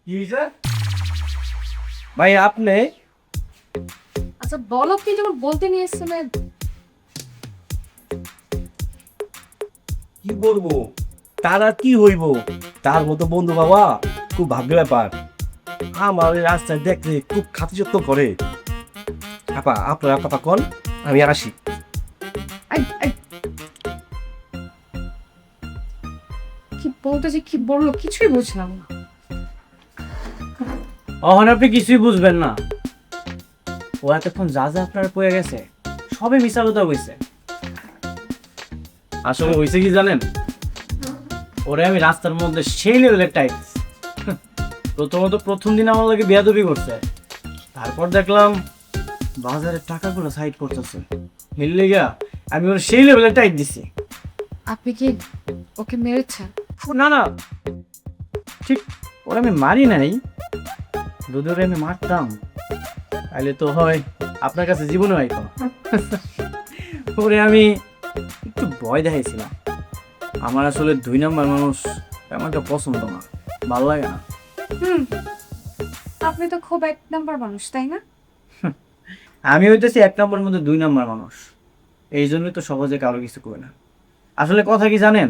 কি হয়েছে ভাই আপনি? আচ্ছা বলো, কি যখন বলতে নিয়ে এসেছিলেন? কি বলবো, তার আর কি হইব, তার মতো বন্ধু বাবা খুব ভাগ্যের ব্যাপার। আমার এই রাস্তায় দেখলে খুব খাতিরযত্ন করে। আপা আপনার কথা কন, আমি আসি। আই, আই, কি বলতেছে, কি বললো কিছুই বুঝলাম না। অহন আপনি কিছুই বুঝবেন না। ও এতক্ষণ যা যা আপনার পড়ে গেছে সবে মিশা কথা কইছে। আসলে হয়েছে কি জানেন, ওরে আমি রাস্তার মধ্যে সেই লেভেলের টাইট। প্রথমত প্রথম দিন আমার লাগে বেয়াদবি করছে, তারপর দেখলাম বাজারে টাকাগুলো সাইড করতেছে, মিললে গিয়া আমি ওর সেই লেভেলের টাইট দিছি। আপনি কি ওকে মেরেছেন? না না, ঠিক ওরা আমি মারি নাই, যদি ওরে আমি মারতাম তাহলে তো হয় আপনার কাছে জীবনে হয়তো। ওরে আমি একটু ভয় দেখাইছিলাম। আমার আসলে 2 নম্বর মানুষ আমাকে পছন্দ না, ভালো লাগে না। হুম, আপনি তো খুব এক নাম্বার মানুষ, তাই না? আমি হইতেছি 1 নম্বরের মধ্যে 2 নম্বর মানুষ, এই জন্যই তো সহজে কারো কিছু করে না। আসলে কথা কি জানেন,